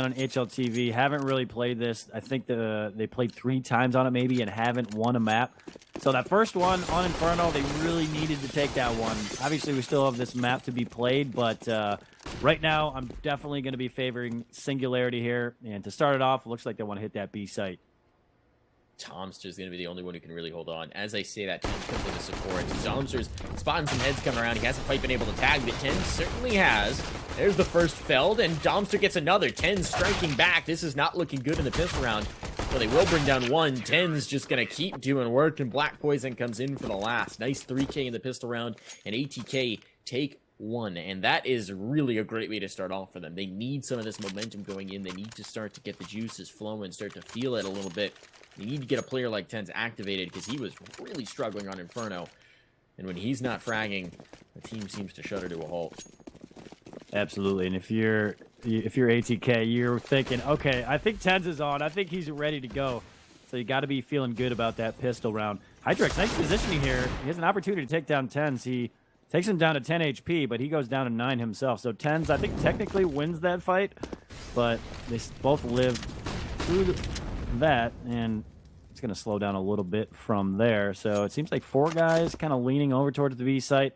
on HLTV. Haven't really played this. I think they played 3 times on it maybe and haven't won a map. So that first one on Inferno, they really needed to take that one. Obviously, we still have this map to be played, but right now, I'm definitely going to be favoring Singularity here. And to start it off, it looks like they want to hit that B site. Domster's going to be the only one who can really hold on. As I say that, 10 comes in to support. Domster's spotting some heads coming around. He hasn't quite been able to tag, but 10 certainly has. There's the first felled, and Domster gets another. 10 striking back. This is not looking good in the pistol round. So they will bring down one. 10's just going to keep doing work, and Black Poison comes in for the last. Nice 3K in the pistol round, and ATK take 1, and that is really a great way to start off for them. They need some of this momentum going in. They need to start to get the juices flowing, start to feel it a little bit. You need to get a player like 10's activated because he was really struggling on Inferno. And when he's not fragging, the team seems to shudder to a halt. Absolutely. And if you're ATK, you're thinking, okay, I think 10's is on. I think he's ready to go. So you got to be feeling good about that pistol round. Hydrex, nice positioning here. He has an opportunity to take down 10's. He takes him down to 10 HP, but he goes down to 9 himself. So 10's, I think, technically wins that fight. But they both live through that, and it's going to slow down a little bit from there. So it seems like 4 guys kind of leaning over towards the B site,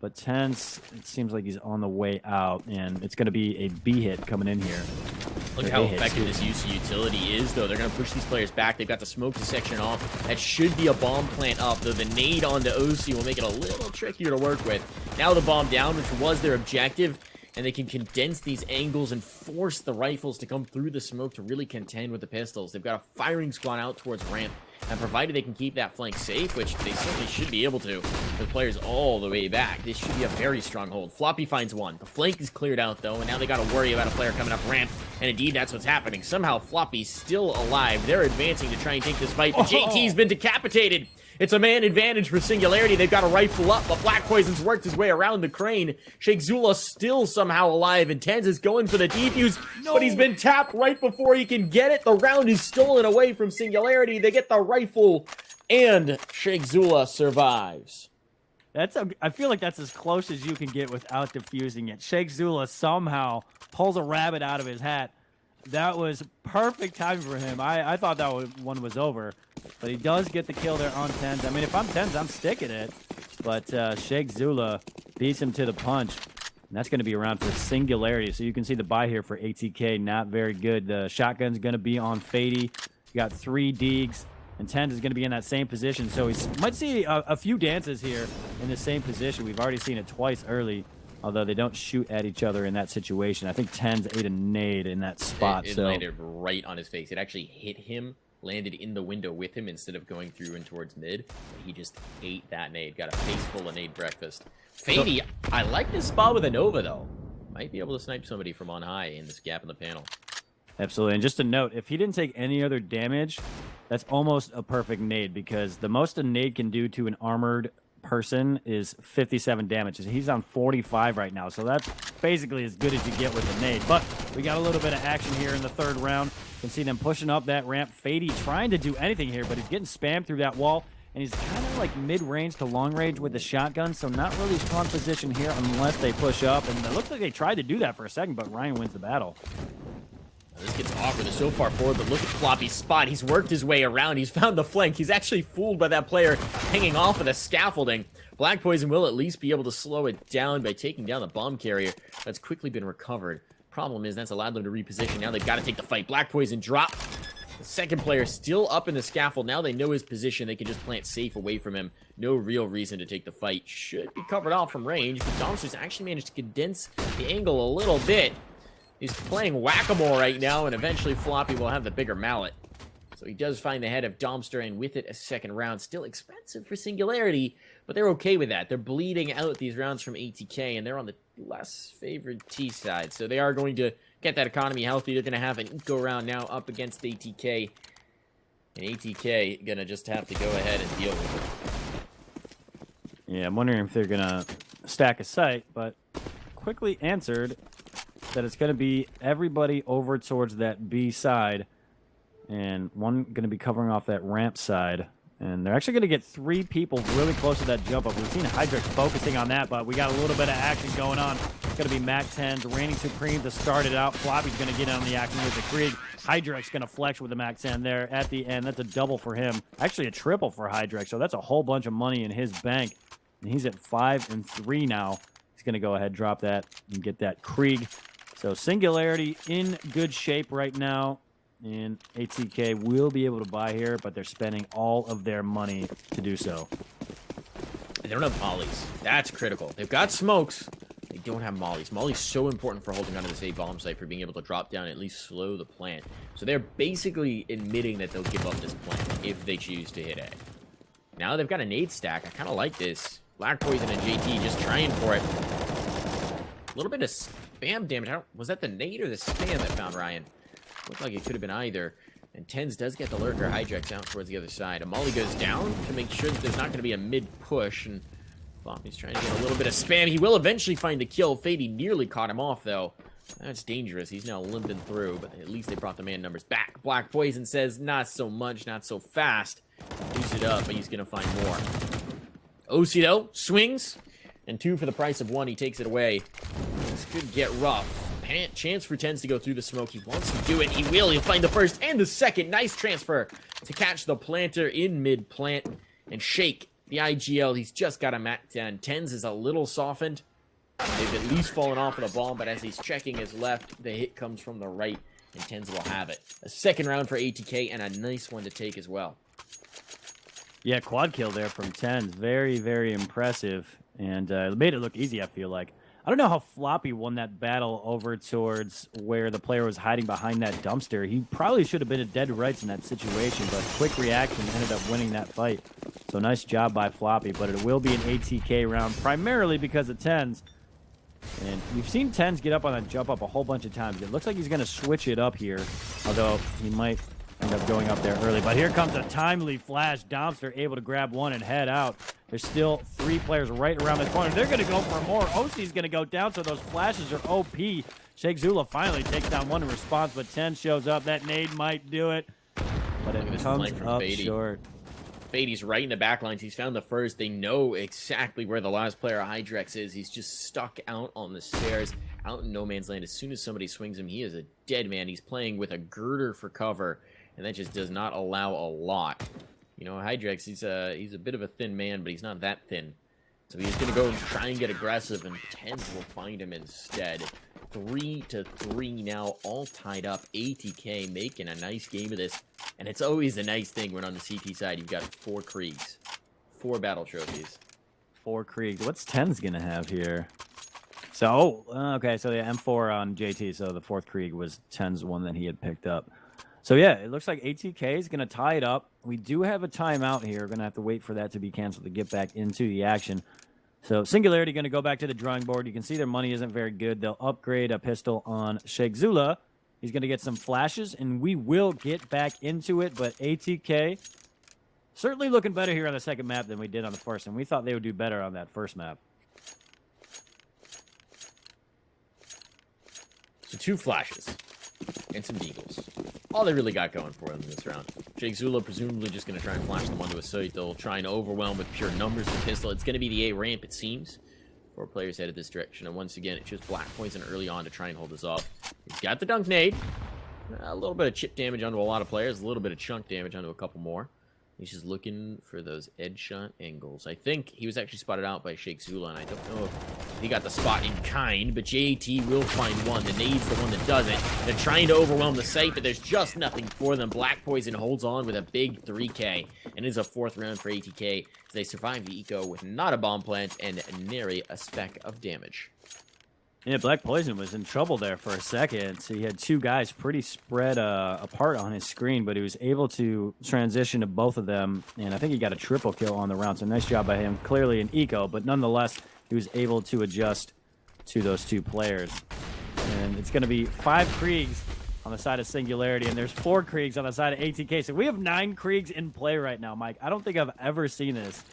but 10's, it seems like he's on the way out, and it's going to be a B hit coming in here. Look how effective this use of utility is, though. They're going to push these players back. They've got the smoke section off. That should be a bomb plant up, though the nade on the OC will make it a little trickier to work with. Now the bomb down, which was their objective, and they can condense these angles and force the rifles to come through the smoke to really contend with the pistols. They've got a firing squad out towards ramp, and provided they can keep that flank safe, which they certainly should be able to, with players all the way back, this should be a very strong hold. Floppy finds one. The flank is cleared out, though, and now they got to worry about a player coming up ramp, and indeed, that's what's happening. Somehow, Floppy's still alive. They're advancing to try and take this fight, but JT's been decapitated. It's a man advantage for Singularity. They've got a rifle up, but Black Poison's worked his way around the crane. Sheikh Zula still somehow alive, and 10's is going for the defuse, but he's been tapped right before he can get it. The round is stolen away from Singularity. They get the rifle, and Sheikh Zula survives. I feel like that's as close as you can get without defusing it. Sheikh Zula somehow pulls a rabbit out of his hat. That was perfect timing for him. I thought that one was over, but he does get the kill there on 10's. I mean, if I'm 10's, I'm sticking it. But Sheikh Zula beats him to the punch, and that's going to be around for Singularity. So you can see the buy here for ATK, not very good. The shotgun's going to be on Fady. You got 3 Deegs, and 10's is going to be in that same position. So we might see a few dances here in the same position. We've already seen it twice early, although they don't shoot at each other in that situation. I think 10's ate a nade in that spot. It landed right on his face. It actually hit him, landed in the window with him instead of going through and towards mid. He just ate that nade. Got a face full of nade breakfast. Fady, I like this spot with a Nova, though. Might be able to snipe somebody from on high in this gap in the panel. Absolutely. And just a note, if he didn't take any other damage, that's almost a perfect nade, because the most a nade can do to an armored person is 57 damage. He's on 45 right now, so that's basically as good as you get with a nade. But we got a little bit of action here in the 3rd round. You can see them pushing up that ramp. Fady trying to do anything here, but he's getting spammed through that wall, and he's kind of like mid-range to long-range with the shotgun, so not really strong position here unless they push up. And it looks like they tried to do that for a second, but Ryan wins the battle. This gets awkward. They're so far forward, but look at Floppy's spot. He's worked his way around. He's found the flank. He's actually fooled by that player hanging off of the scaffolding. Black Poison will at least be able to slow it down by taking down the bomb carrier. That's quickly been recovered. Problem is, that's allowed them to reposition. Now they've got to take the fight. Black Poison dropped. The second player still up in the scaffold. Now they know his position. They can just plant safe away from him. No real reason to take the fight. Should be covered off from range, but Domster's actually managed to condense the angle a little bit. He's playing whack-a-mole right now, and eventually Floppy will have the bigger mallet. So he does find the head of Domster, and with it, a 2nd round. Still expensive for Singularity, but they're okay with that. They're bleeding out these rounds from ATK, and they're on the less favored T side. So they are going to get that economy healthy. They're going to have an eco round now up against ATK. And ATK going to just have to go ahead and deal with it. Yeah, I'm wondering if they're going to stack a site, but quickly answered that it's going to be everybody over towards that B side, and one going to be covering off that ramp side, And they're actually going to get 3 people really close to that jump up. We've seen Hydrex focusing on that, but we got a little bit of action going on. It's going to be Mac 10's reigning supreme to start it out. Floppy's going to get on the action with the Krieg. Hydrex going to flex with the Mac 10 there at the end. That's a double for him. Actually, a triple for Hydrex, so that's a whole bunch of money in his bank. And he's at 5 and 3 now. He's going to go ahead, drop that, and get that Krieg. So Singularity in good shape right now. And ATK will be able to buy here, but they're spending all of their money to do so. They don't have mollies. That's critical. They've got smokes. They don't have mollies. Molly's so important for holding onto this A bomb site, for being able to drop down and at least slow the plant. So they're basically admitting that they'll give up this plant if they choose to hit A. Now they've got a nade stack. I kind of like this. Black Poison and JT just trying for it. A little bit of spam damage. Was that the nade or the spam that found Ryan? Looked like it could have been either. And Tens does get the Lurker Hydrex out towards the other side. A Molly goes down to make sure that there's not going to be a mid-push. And Floppy's trying to get a little bit of spam. He will eventually find the kill. Fady nearly caught him off, though. That's dangerous. He's now limping through, but at least they brought the man numbers back. Black Poison says, not so much, not so fast. Use it up, but he's going to find more. OC, though, swings. And 2 for the price of 1. He takes it away. This could get rough. Chance for Tens to go through the smoke. He wants to do it. He will. He'll find the first and the second. Nice transfer to catch the planter in mid-plant and shake the IGL. He's just got a Mac 10. Tens is a little softened. They've at least fallen off of the bomb, but as he's checking his left, the hit comes from the right, and Tens will have it. A second round for ATK, and a nice one to take as well. Yeah, quad kill there from Tens. Very, very impressive, and it made it look easy, I feel like. I don't know how Floppy won that battle over towards where the player was hiding behind that dumpster. He probably should have been at dead rights in that situation, but quick reaction ended up winning that fight. So nice job by Floppy, but it will be an ATK round, primarily because of Tens. And we've seen Tens get up on that jump up a whole bunch of times. It looks like he's going to switch it up here, although he might end up going up there early. But here comes a timely flash. Dumpster able to grab one and head out. There's still 3 players right around the corner. They're going to go for more. OC's going to go down, so those flashes are OP. Sheikh Zula finally takes down one in response, but 10 shows up. That nade might do it, but it comes up short. Fady's right in the back lines. He's found the first. They know exactly where the last player, Hydrex, is. He's just stuck out on the stairs, out in no man's land. As soon as somebody swings him, he is a dead man. He's playing with a girder for cover, and that just does not allow a lot. You know, Hydrex, he's a bit of a thin man, but he's not that thin. So he's going to go and try and get aggressive, and Tens will find him instead. 3-3 now, all tied up. ATK making a nice game of this. And it's always a nice thing when on the CT side you've got 4 Kriegs. 4 battle trophies. 4 Kriegs. What's Tens going to have here? So, okay, so the M4 on JT, so the 4th Krieg was Tens' one that he had picked up. So, yeah, it looks like ATK is going to tie it up. We do have a timeout here. We're going to have to wait for that to be canceled to get back into the action. So, Singularity going to go back to the drawing board. You can see their money isn't very good. They'll upgrade a pistol on Sheikh Zula. He's going to get some flashes, and we will get back into it. But ATK certainly looking better here on the second map than we did on the first, and we thought they would do better on that first map. So 2 flashes and some deagles. All they really got going for them this round. Sheikh Zula presumably just going to try and flash them onto a site. They'll try and overwhelm with pure numbers the pistol. It's going to be the A ramp, it seems. 4 players headed this direction. And once again, it's just Black Poison early on to try and hold us off. He's got the dunk nade. A little bit of chip damage onto a lot of players. A little bit of chunk damage onto a couple more. He's just looking for those edge shot angles. I think he was actually spotted out by Sheikh Zula, and I don't know if he got the spot in kind, but JT will find one. The nade's the one that does it. They're trying to overwhelm the site, but there's just nothing for them. Black Poison holds on with a big 3K, and it is a 4th round for ATK as they survive the eco with not a bomb plant and nary a speck of damage. Yeah, Black Poison was in trouble there for a second. So he had 2 guys pretty spread apart on his screen, but he was able to transition to both of them, and I think he got a triple kill on the round. So nice job by him. Clearly an eco, but nonetheless, he was able to adjust to those 2 players. And it's going to be 5 Kriegs on the side of Singularity, and there's 4 Kriegs on the side of ATK. So we have 9 Kriegs in play right now, Mike. I don't think I've ever seen this,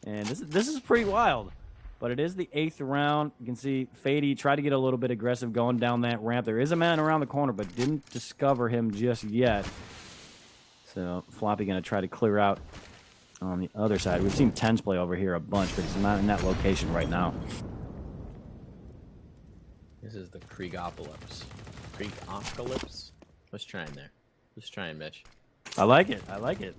and this is pretty wild. But it is the 8th round. You can see Fady tried to get a little bit aggressive going down that ramp. There is a man around the corner, but didn't discover him just yet. So Floppy going to try to clear out on the other side. We've seen Tens play over here a bunch, but he's not in that location right now. This is the Kriegopolis. Kriegopolis? Let's try him there. Let's try him, Mitch. I like it. I like it.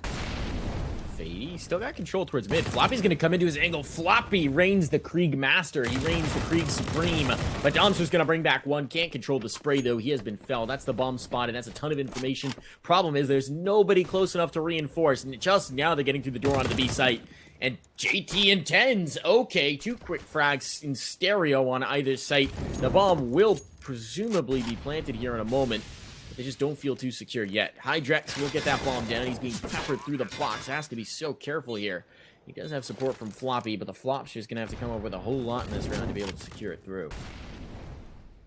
Fady still got control towards mid. Floppy's going to come into his angle. Floppy reigns the Krieg Master. He reigns the Krieg Supreme. But Domster's going to bring back one. Can't control the spray, though. He has been felled. That's the bomb spotted. That's a ton of information. Problem is, there's nobody close enough to reinforce. And just now they're getting through the door onto the B site. And JT and Tens. Okay, 2 quick frags in stereo on either site. The bomb will presumably be planted here in a moment. They just don't feel too secure yet. Hydrex will get that bomb down. He's being peppered through the blocks. Has to be so careful here. He does have support from Floppy, but the Flop's just going to have to come up with a whole lot in this round to be able to secure it through.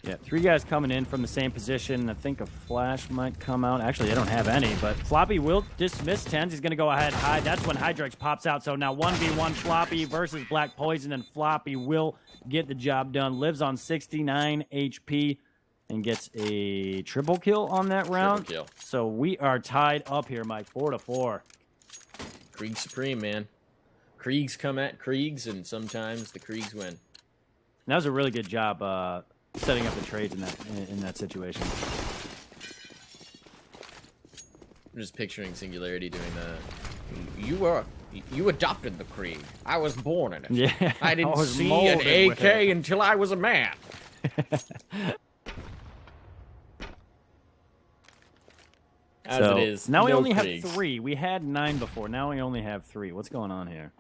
Yeah, 3 guys coming in from the same position. I think a flash might come out. Actually, they don't have any, but Floppy will dismiss Tens. He's going to go ahead high. That's when Hydrex pops out. So now 1v1 Floppy versus Black Poison, and Floppy will get the job done. Lives on 69 HP. And gets a triple kill on that round. Triple kill. So we are tied up here, Mike, 4-4. Krieg Supreme, man. Kriegs come at Kriegs, and sometimes the Kriegs win. And that was a really good job setting up the trades in that situation. I'm just picturing Singularity doing the... You adopted the Krieg. I was born in it. Yeah, I didn't see an AK until I was a man. As so, it is, now we no only Kriegs. have 3. We had 9 before. Now we only have 3. What's going on here?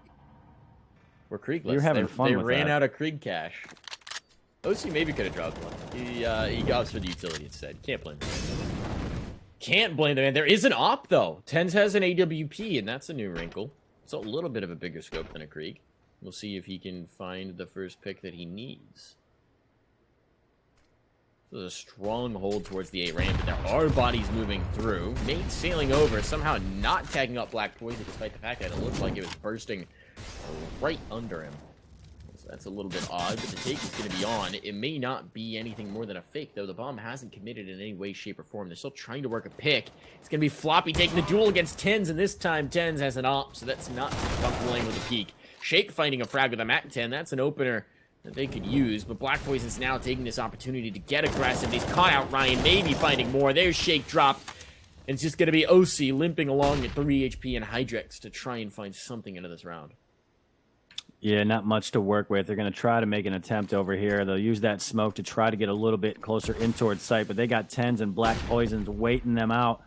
We're Kriegless. You're having fun They with ran that. out of Krieg cash. OC maybe could have dropped one. He opts for the utility instead. Can't blame him. Can't blame the man. There is an op, though. Tens has an AWP, and that's a new wrinkle. It's a little bit of a bigger scope than a Krieg. We'll see if he can find the first pick that he needs. There's a strong hold towards the A ramp, but there are bodies moving through. Nate sailing over, somehow not tagging up Black Poison, despite the fact that it looked like it was bursting right under him. So that's a little bit odd, but the take is going to be on. It may not be anything more than a fake, though. The bomb hasn't committed in any way, shape, or form. They're still trying to work a pick. It's going to be Floppy taking the duel against Tens, and this time Tens has an op, so that's not comfortable with a peek. Shake finding a frag with a MAC-10. That's an opener that they could use, but Black Poison's now taking this opportunity to get aggressive. He's caught out Ryan, maybe finding more. There's Shake drop. And it's just going to be OC limping along at 3 HP and Hydrex to try and find something into this round. Yeah, not much to work with. They're going to try to make an attempt over here. They'll use that smoke to try to get a little bit closer in towards sight, but they got Tens and Black Poisons waiting them out.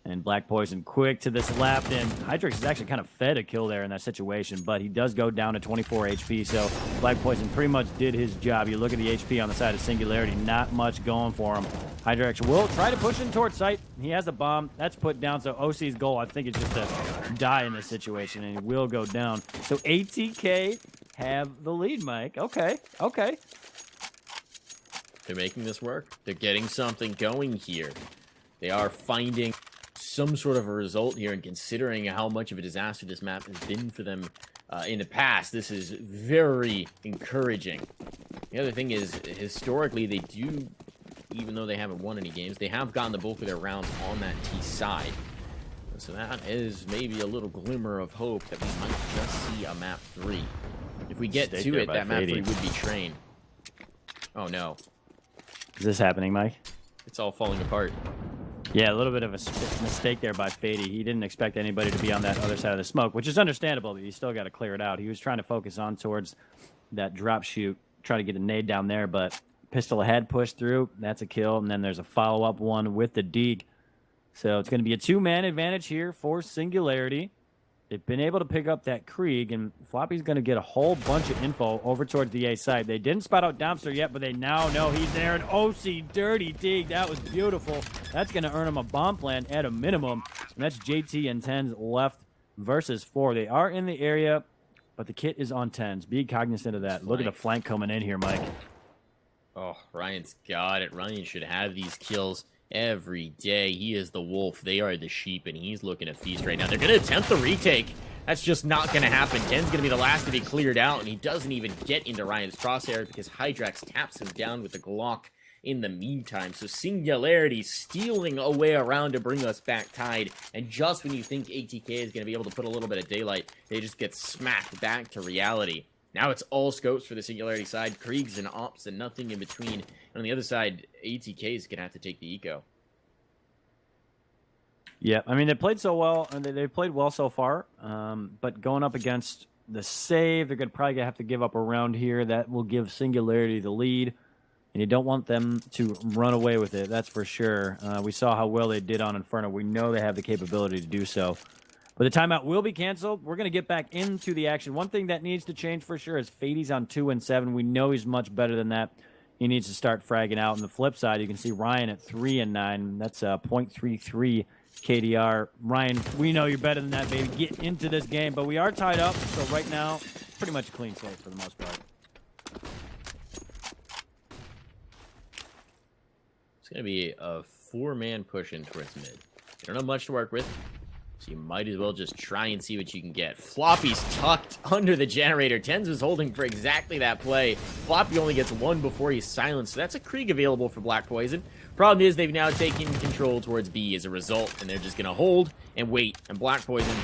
And Black Poison quick to this left, and Hydrex is actually kind of fed a kill there in that situation, but he does go down to 24 HP, so Black Poison pretty much did his job. You look at the HP on the side of Singularity, not much going for him. Hydrex will try to push in towards sight. He has a bomb. That's put down, so OC's goal, I think, is just to die in this situation, and he will go down. So ATK have the lead, Mike. Okay, okay. They're making this work. They're getting something going here. They are finding some sort of a result here, and considering how much of a disaster this map has been for them in the past, this is very encouraging. The other thing is, historically, they do, even though they haven't won any games, they have gotten the bulk of their rounds on that T side. So that is maybe a little glimmer of hope that we might just see a map 3. If we get to it, that map 3 would be train. Oh no. Is this happening, Mike? It's all falling apart. Yeah, a little bit of a mistake there by Fady. He didn't expect anybody to be on that other side of the smoke, which is understandable, but you still got to clear it out. He was trying to focus on towards that drop shoot, try to get a nade down there, but pistol ahead, push through. That's a kill, and then there's a follow-up one with the Deeg. So it's going to be a 2-man advantage here for Singularity. They've been able to pick up that Krieg, and Floppy's going to get a whole bunch of info over towards the A side. They didn't spot out Dumpster yet, but they now know he's there. And OC, dirty dig. That was beautiful. That's going to earn him a bomb plant at a minimum. And that's JT and Tens left versus 4. They are in the area, but the kit is on Tens. Be cognizant of that. Look at the flank coming in here, Mike. Oh, Ryan's got it. Ryan should have these kills every day. He is the wolf. They are the sheep, and he's looking to feast right now. They're going to attempt the retake. That's just not going to happen. Ten's going to be the last to be cleared out, and he doesn't even get into Ryan's crosshair because Hydrex taps him down with the Glock in the meantime. So Singularity stealing away around to bring us back tied. And just when you think ATK is going to be able to put a little bit of daylight, they just get smacked back to reality. Now it's all scopes for the Singularity side. Kriegs and Ops and nothing in between. And on the other side, ATK is going to have to take the eco. Yeah, I mean, they played so well, and they played well so far. But going up against the save, they're probably going to have to give up a round here. That will give Singularity the lead. And you don't want them to run away with it, that's for sure. We saw how well they did on Inferno. We know they have the capability to do so. But the timeout will be canceled. We're going to get back into the action. One thing that needs to change for sure is Fady's on 2 and 7. We know he's much better than that. He needs to start fragging out. On the flip side, you can see Ryan at 3 and 9. That's a 0.33 KDR. Ryan, we know you're better than that, baby. Get into this game. But we are tied up, so right now, pretty much a clean save for the most part. It's going to be a 4-man push in towards mid. You don't have much to work with, so you might as well just try and see what you can get. Floppy's tucked under the generator. Tens was holding for exactly that play. Floppy only gets 1 before he's silenced, so that's a Krieg available for Black Poison. Problem is, they've now taken control towards B as a result, and they're just going to hold and wait. And Black Poison,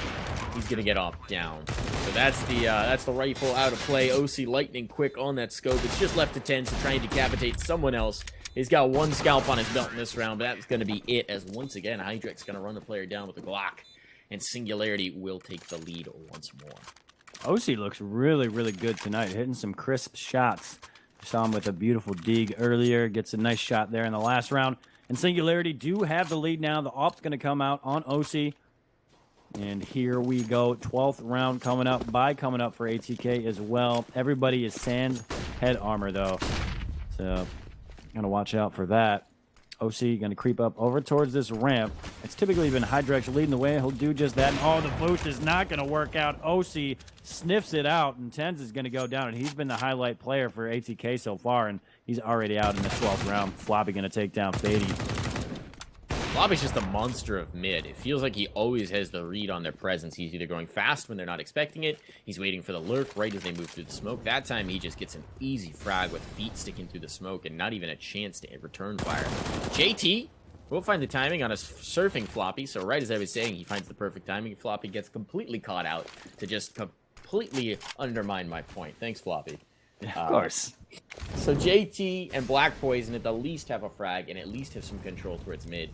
he's going to get off down. So that's the rifle out of play. OC lightning quick on that scope. It's just left to Tens to try and decapitate someone else. He's got 1 scalp on his belt in this round, but that's going to be it, as once again, Hydrex going to run the player down with a Glock, and Singularity will take the lead once more. OC looks really, really good tonight, hitting some crisp shots. You saw him with a beautiful dig earlier, gets a nice shot there in the last round, and Singularity do have the lead now. The AWP's going to come out on OC, and here we go. 12th round coming up for ATK as well. Everybody is sand head armor, though, so gonna watch out for that. OC gonna creep up over towards this ramp. It's typically been Hydrex leading the way. He'll do just that. And oh, the boost is not gonna work out. OC sniffs it out, and Tens is gonna go down. And he's been the highlight player for ATK so far, and he's already out in the 12th round. Floppy gonna take down Fady. Floppy's just a monster of mid. It feels like he always has the read on their presence. He's either going fast when they're not expecting it. He's waiting for the lurk right as they move through the smoke. That time, he just gets an easy frag with feet sticking through the smoke and not even a chance to return fire. JT will find the timing on a surfing Floppy. So right as I was saying, he finds the perfect timing. Floppy gets completely caught out to just completely undermine my point. Thanks, Floppy. Of course. So JT and Black Poison at the least have a frag and at least have some control towards mid.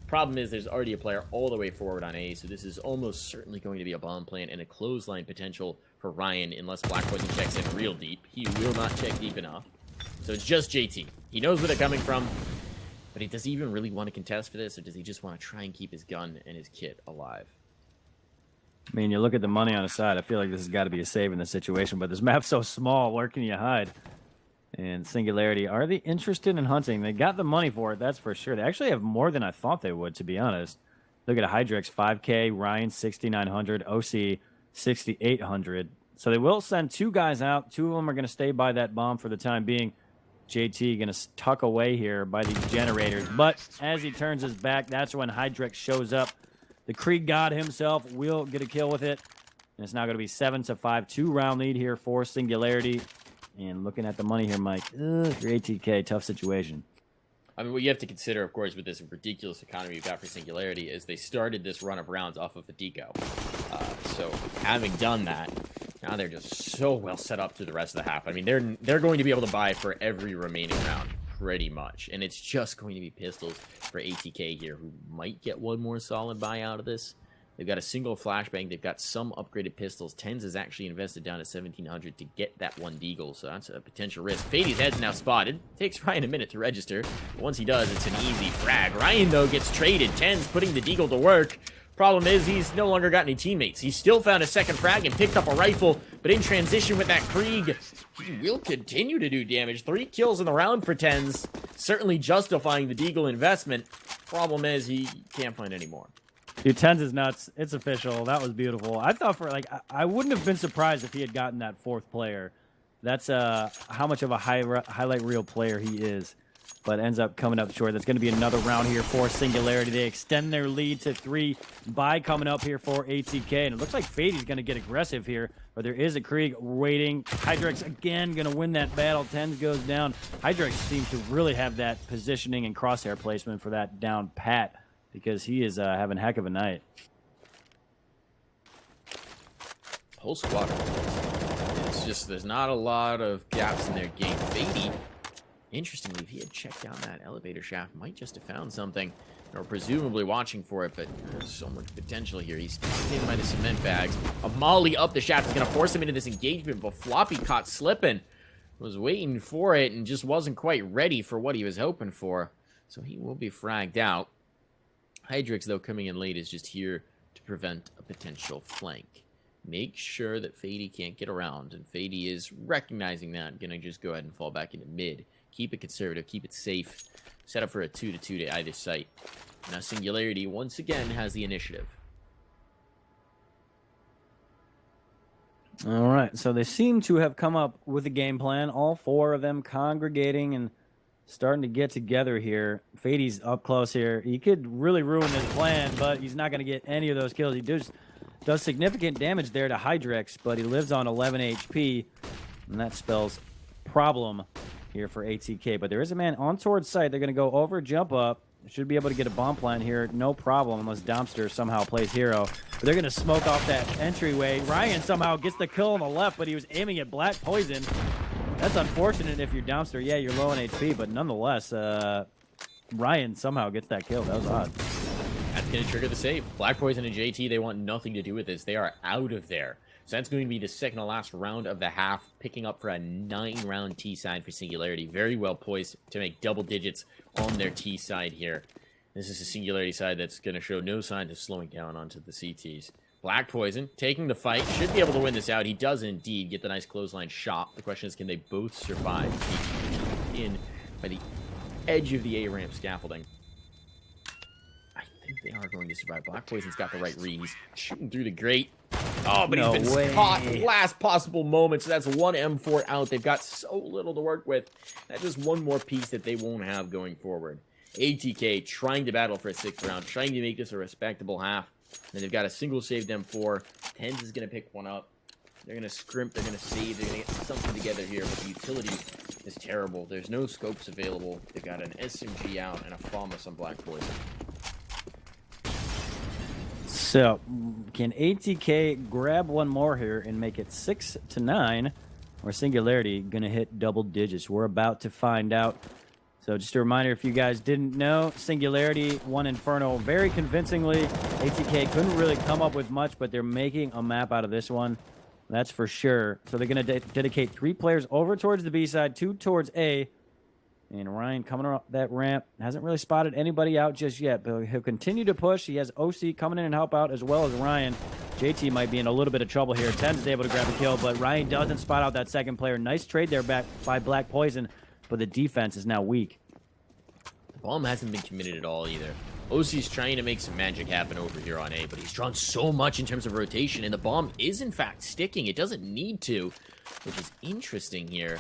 Problem is, there's already a player all the way forward on A, so this is almost certainly going to be a bomb plant and a clothesline potential for Ryan, unless Black Poison checks in real deep. He will not check deep enough. So it's just JT. He knows where they're coming from, but does he even really want to contest for this, or does he just want to try and keep his gun and his kit alive? I mean, you look at the money on his side, I feel like this has got to be a save in this situation, but this map's so small, where can you hide? And Singularity, are they interested in hunting? They got the money for it, that's for sure. They actually have more than I thought they would, to be honest. Look at a Hydrex, 5K, Ryan, 6,900, OC, 6,800. So they will send 2 guys out. 2 of them are going to stay by that bomb for the time being. JT going to tuck away here by these generators. But as he turns his back, that's when Hydrex shows up. The Krieg God himself will get a kill with it. And it's now going to be 7-5, 2-round lead here for Singularity. And looking at the money here, Mike, your ATK, tough situation. I mean, what you have to consider, of course, with this ridiculous economy you've got for Singularity is they started this run of rounds off of Vertigo. So having done that, now they're just so well set up through the rest of the half. I mean, they're going to be able to buy for every remaining round, pretty much. And it's just going to be pistols for ATK here, who might get one more solid buy out of this. They've got a single flashbang. They've got some upgraded pistols. Tens is actually invested down to 1,700 to get that one deagle, so that's a potential risk. Fady's head's now spotted. Takes Ryan a minute to register, but once he does, it's an easy frag. Ryan, though, gets traded. Tens putting the deagle to work. Problem is, he's no longer got any teammates. He still found a second frag and picked up a rifle, but in transition with that Krieg, he will continue to do damage. 3 kills in the round for Tens, certainly justifying the deagle investment. Problem is, he can't find any more. Dude, Tens is nuts. It's official. That was beautiful. I thought I wouldn't have been surprised if he had gotten that 4th player. That's how much of a highlight reel player he is. but ends up coming up short. That's going to be another round here for Singularity. They extend their lead to 3 by coming up here for ATK, and it looks like Fady's going to get aggressive here, but there is a Krieg waiting. Hydrex again going to win that battle. Tens goes down. Hydrex seems to really have that positioning and crosshair placement for that down pat, because he is having a heck of a night. Whole squad. It's just there's not a lot of gaps in their game. Fady, interestingly, if he had checked down that elevator shaft, might just have found something, or presumably watching for it, but there's so much potential here. He's taken by the cement bags. A molly up the shaft is going to force him into this engagement, but Floppy caught slipping. Was waiting for it and just wasn't quite ready for what he was hoping for. So he will be fragged out. Hydrix, though, coming in late is just here to prevent a potential flank. Make sure that Fady can't get around, and Fady is recognizing that. Gonna just go ahead and fall back into mid. Keep it conservative, keep it safe. Set up for a 2-2 to either site. Now Singularity once again has the initiative. All right, so they seem to have come up with a game plan. All 4 of them congregating and starting to get together here. Fady's up close here. He could really ruin this plan, but he's not going to get any of those kills. He does significant damage there to Hydrex, but he lives on 11 HP, and that spells problem here for ATK. But there is a man on towards site. They're going to go over, jump up. Should be able to get a bomb plant here, no problem, unless Dumpster somehow plays hero. But they're going to smoke off that entryway. Ryan somehow gets the kill on the left, but he was aiming at Black Poison. That's unfortunate if you're Dumpster. Yeah, you're low on HP, but nonetheless, Ryan somehow gets that kill. That was odd. That's going to trigger the save. Black Poison and JT, they want nothing to do with this. They are out of there. So that's going to be the second to last round of the half, picking up for a 9-round T side for Singularity. Very well poised to make double digits on their T side here. This is a Singularity side that's going to show no signs of slowing down onto the CTs. Black Poison taking the fight, should be able to win this out. He does indeed get the nice clothesline shot. The question is, can they both survive? In by the edge of the A-ramp scaffolding. I think they are going to survive. Black Poison's got the right read. He's shooting through the grate. Oh, but No he's been way. caught last possible moment. So that's one M4 out. They've got so little to work with. That's just one more piece that they won't have going forward. ATK trying to battle for a 6th round, trying to make this a respectable half. And they've got a single saved M4. Tens is going to pick one up. They're going to scrimp. They're going to save. They're going to get something together here. But the utility is terrible. There's no scopes available. They've got an SMG out and a FAMAS on Black Poison. So, can ATK grab one more here and make it 6-9? Or Singularity going to hit double digits? We're about to find out. So just a reminder, if you guys didn't know, Singularity won Inferno very convincingly. ATK couldn't really come up with much, but they're making a map out of this one. That's for sure. So they're going to dedicate 3 players over towards the B side, 2 towards A. And Ryan coming up that ramp. Hasn't really spotted anybody out just yet, but he'll continue to push. He has OC coming in and help out, as well as Ryan. JT might be in a little bit of trouble here. Tens is able to grab a kill, but Ryan doesn't spot out that second player. Nice trade there back by Black Poison, but the defense is now weak. The bomb hasn't been committed at all either. OC's trying to make some magic happen over here on A, but he's drawn so much in terms of rotation, and the bomb is in fact sticking. It doesn't need to, which is interesting here.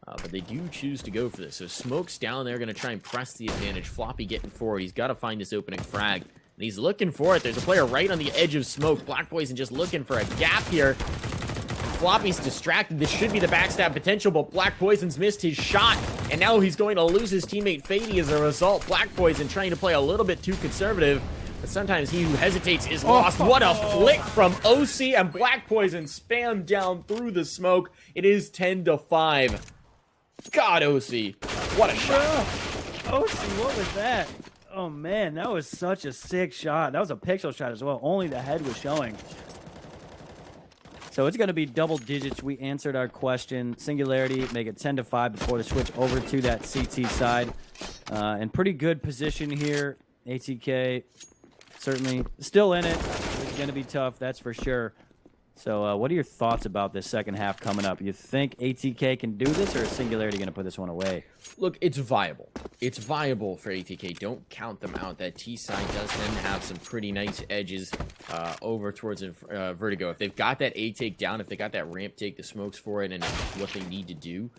But they do choose to go for this. So Smoke's down there, going to try and press the advantage. Floppy getting forward. He's got to find this opening frag. And he's looking for it. There's a player right on the edge of Smoke. Black Poison just looking for a gap here. Floppy's distracted. This should be the backstab potential, but Black Poison's missed his shot. And now he's going to lose his teammate Fady as a result. Black Poison trying to play a little bit too conservative. But sometimes he who hesitates is lost. What a flick from OC, and Black Poison spammed down through the smoke. It is 10-5. God, OC. What a shot. OC, what was that? Oh, man, that was such a sick shot. That was a pixel shot as well. Only the head was showing. So it's going to be double digits. We answered our question. Singularity, make it 10-5 before the switch over to that CT side. And pretty good position here. ATK certainly still in it. It's going to be tough, that's for sure. So what are your thoughts about this second half coming up? You think ATK can do this, or is Singularity going to put this one away? Look, it's viable. It's viable for ATK. Don't count them out. That T side does tend to have some pretty nice edges over towards Vertigo. If they've got that A take down, if they got that ramp take, the smokes for it, and it's what they need to do,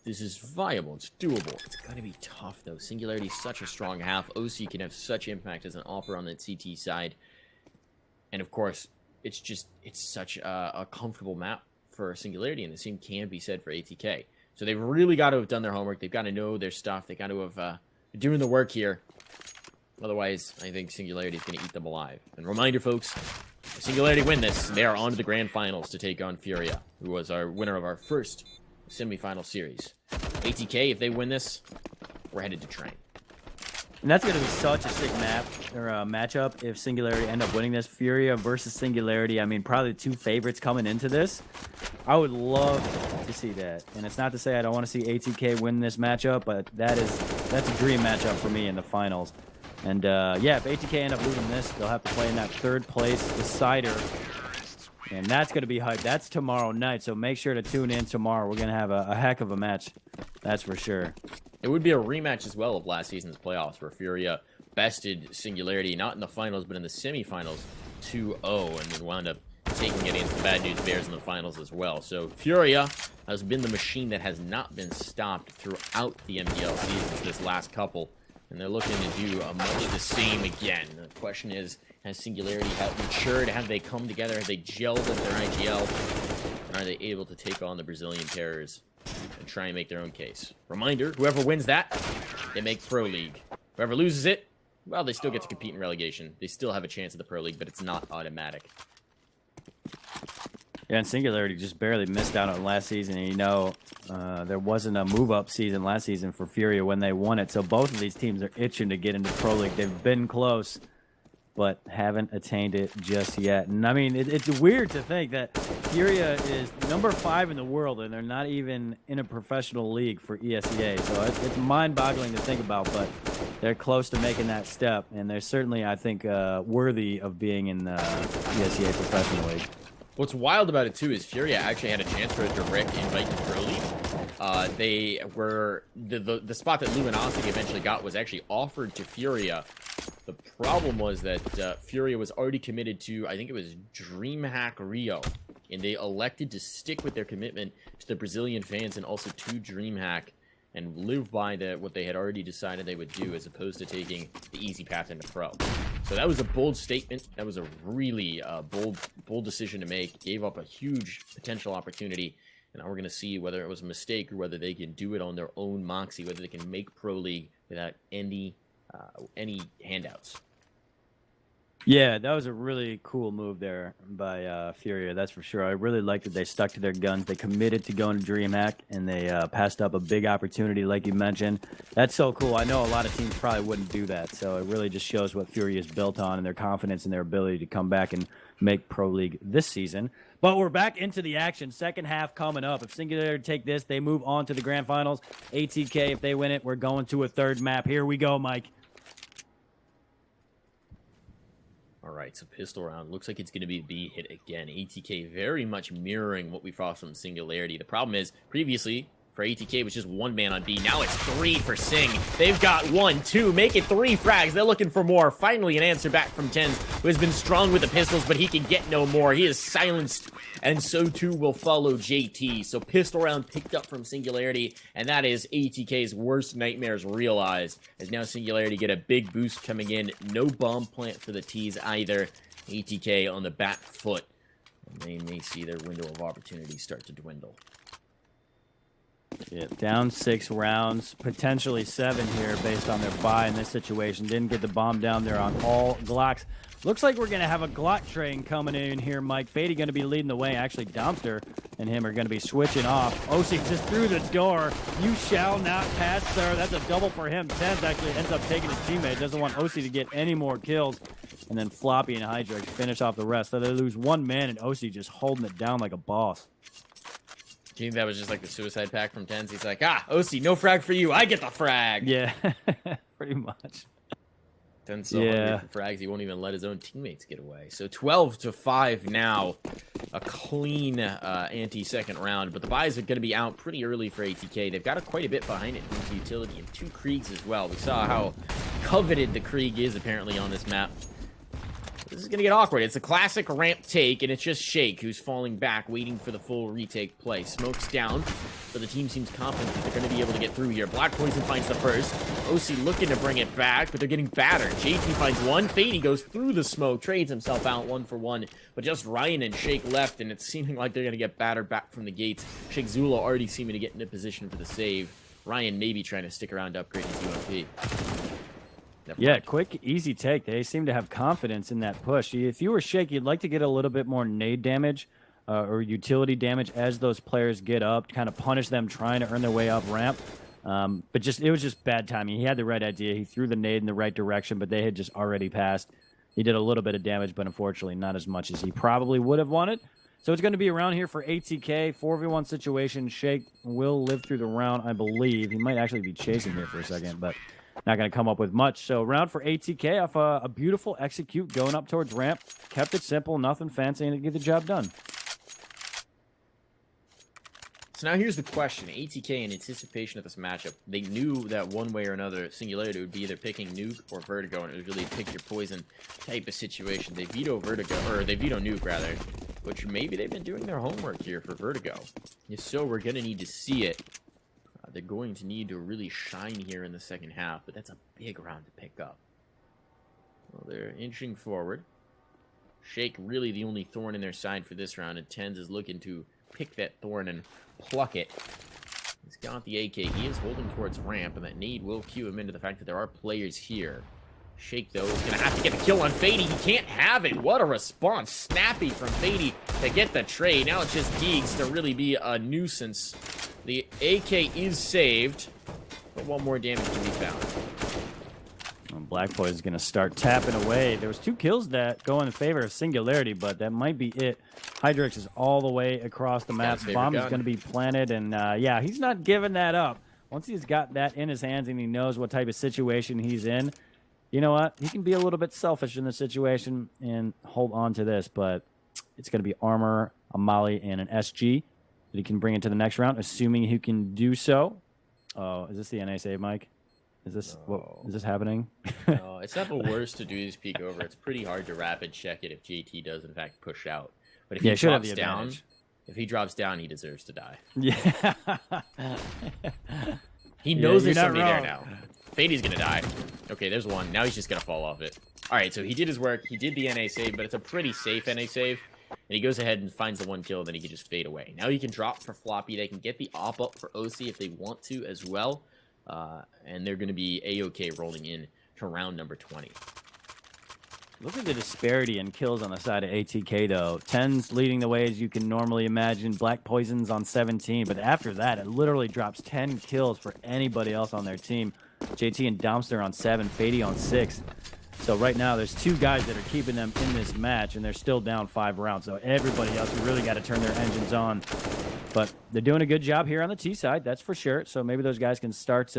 This is viable. It's doable. It's going to be tough, though. Singularity is such a strong half. OC can have such impact as an offer on that CT side. And, of course, it's such a comfortable map for Singularity, and the same can be said for ATK. So they've really got to have done their homework. They've got to know their stuff. They've got to have doing the work here. Otherwise, I think Singularity is going to eat them alive. And reminder, folks, if Singularity win this, they are on to the grand finals to take on Furia, who was our winner of our first semifinal series. ATK, if they win this, we're headed to train. And that's going to be such a sick map or matchup if Singularity end up winning this. Furia versus Singularity. I mean, probably the two favorites coming into this. I would love to see that. And it's not to say I don't want to see ATK win this matchup, but that's a dream matchup for me in the finals. And yeah, if ATK end up losing this, they'll have to play in that third place decider. And that's going to be hype. That's tomorrow night, so make sure to tune in tomorrow. We're going to have a heck of a match. That's for sure. It would be a rematch as well of last season's playoffs, where Furia bested Singularity, not in the finals, but in the semifinals, 2-0, and then wound up taking it against the Bad News Bears in the finals as well. So Furia has been the machine that has not been stopped throughout the MPL seasons, this last couple, and they're looking to do much the same again. The question is, has Singularity matured? Have they come together? Have they gelled at their IGL? And are they able to take on the Brazilian Terrors and try and make their own case? Reminder, whoever wins that, they make Pro League. Whoever loses it, well, they still get to compete in relegation. They still have a chance at the Pro League, but it's not automatic. Yeah, and Singularity just barely missed out on last season. And, you know, there wasn't a move-up season last season for Furia when they won it. So both of these teams are itching to get into Pro League. They've been close, but haven't attained it just yet. And, I mean, it's weird to think that Furia is number 5 in the world, and they're not even in a professional league for ESEA. So it's mind-boggling to think about, but they're close to making that step. And they're certainly, I think, worthy of being in the ESEA professional league. What's wild about it, too, is Furia actually had a chance for a direct invite to Pro League. They were... The spot that Luminosity eventually got was actually offered to Furia. The problem was that Furia was already committed to, I think it was DreamHack Rio. And they elected to stick with their commitment to the Brazilian fans and also to DreamHack and live by what they had already decided they would do, as opposed to taking the easy path into Pro. So that was a bold statement. That was a really bold decision to make. Gave up a huge potential opportunity. And now we're going to see whether it was a mistake or whether they can do it on their own moxie, whether they can make Pro League without any handouts. Yeah, that was a really cool move there by Furia, that's for sure. I really liked that they stuck to their guns. They committed to going to DreamHack, and they passed up a big opportunity, like you mentioned. That's so cool. I know a lot of teams probably wouldn't do that, so it really just shows what Furia is built on and their confidence in their ability to come back and make Pro League this season. But we're back into the action. Second half coming up. If Singularity take this, they move on to the grand finals. ATK, if they win it, we're going to a third map. Here we go, Mike. All right, so pistol round. Looks like it's going to be a B hit again. ATK very much mirroring what we saw from Singularity. The problem is, previously, for ATK, it was just one man on B. Now it's 3 for Sing. They've got 1, 2, make it 3 frags. They're looking for more. Finally, an answer back from Tens, who has been strong with the pistols, but he can get no more. He is silenced, and so too will follow JT. So pistol round picked up from Singularity, and that is ATK's worst nightmares realized, as now Singularity get a big boost coming in. No bomb plant for the T's either. ATK on the back foot, and they may see their window of opportunity start to dwindle. Yeah, down 6 rounds, potentially 7 here based on their buy in this situation. Didn't get the bomb down there on all Glocks. Looks like we're going to have a Glock train coming in here, Mike. Fady going to be leading the way. Actually, Dumpster and him are going to be switching off. Osik just through the door. You shall not pass, sir. That's a double for him. Tens actually ends up taking his teammate. Doesn't want Osi to get any more kills. And then Floppy and Hydra finish off the rest. So they lose 1 man, and Osi just holding it down like a boss. Do you think that was just like the suicide pact from Tens? He's like, OC, no frag for you. I get the frag. Yeah, pretty much. Tens so hungry for frags, he won't even let his own teammates get away. So 12-5 now. A clean anti-second round. But the buys are going to be out pretty early for ATK. They've got quite a bit behind it. There's utility and 2 Kriegs as well. We saw how coveted the Krieg is apparently on this map. This is going to get awkward. It's a classic ramp take, and it's just Shake who's falling back, waiting for the full retake play. Smoke's down, but the team seems confident that they're going to be able to get through here. Black Poison finds the first. OC looking to bring it back, but they're getting battered. JT finds one. Fady goes through the smoke, trades himself out 1-for-1, but just Ryan and Shake left, and it's seeming like they're going to get battered back from the gates. Shake Zula already seeming to get into position for the save. Ryan maybe trying to stick around to upgrade his UMP. Yeah, quick, easy take. They seem to have confidence in that push. If you were Shake, you'd like to get a little bit more nade damage or utility damage as those players get up, kind of punish them trying to earn their way up ramp. But it was just bad timing. He had the right idea. He threw the nade in the right direction, but they had just already passed. He did a little bit of damage, but unfortunately not as much as he probably would have wanted. So it's going to be around here for ATK, 4v1 situation. Shake will live through the round, I believe. He might actually be chasing here for a second, but not going to come up with much. So round for ATK off a beautiful execute going up towards ramp. Kept it simple, nothing fancy, and to get the job done. So now here's the question. ATK, in anticipation of this matchup, they knew that one way or another, Singularity would be either picking Nuke or Vertigo, and it was really a pick your poison type of situation. They veto Vertigo, or they veto Nuke, rather, which maybe they've been doing their homework here for Vertigo. If so, we're going to need to see it. They're going to need to really shine here in the second half, but that's a big round to pick up. Well, they're inching forward. Shake really the only thorn in their side for this round, and Tens is looking to pick that thorn and pluck it. He's got the AK. He is holding towards ramp, and that nade will cue him into the fact that there are players here. Shake, though, is going to have to get the kill on Fady. He can't have it. What a response. Snappy from Fady to get the trade. Now it's just Deegs to really be a nuisance. The AK is saved, but one more damage can be found. Well, Black Boy is going to start tapping away. There was 2 kills that go in favor of Singularity, but that might be it. Hydrix is all the way across the map. Bomb is going to be planted, and yeah, he's not giving that up. Once he's got that in his hands and he knows what type of situation he's in, you know what? He can be a little bit selfish in the situation and hold on to this, but it's going to be armor, a molly, and an SG that he can bring into the next round, assuming he can do so. Oh, is this the NA save, Mike? Is this what is this happening? No, it's not the worst to do this peek over. It's pretty hard to rapid check it if JT does in fact push out. But if he drops down, he deserves to die. Yeah. He knows there's somebody there now. Fady's gonna die. Okay, there's one. Now he's just gonna fall off it. Alright, so he did his work. He did the NA save, but it's a pretty safe NA save. And he goes ahead and finds the one kill, then he can just fade away. Now he can drop for Floppy. They can get the op up for OC if they want to as well. And they're going to be A-OK rolling in to round number 20. Look at the disparity in kills on the side of ATK, though. 10's leading the way, as you can normally imagine. Black Poison's on 17, but after that, it literally drops 10 kills for anybody else on their team. JT and Dumpster on 7, Fady on 6. So right now, there's 2 guys that are keeping them in this match, and they're still down 5 rounds. So everybody else really got to turn their engines on. But they're doing a good job here on the T side, that's for sure. So maybe those guys can start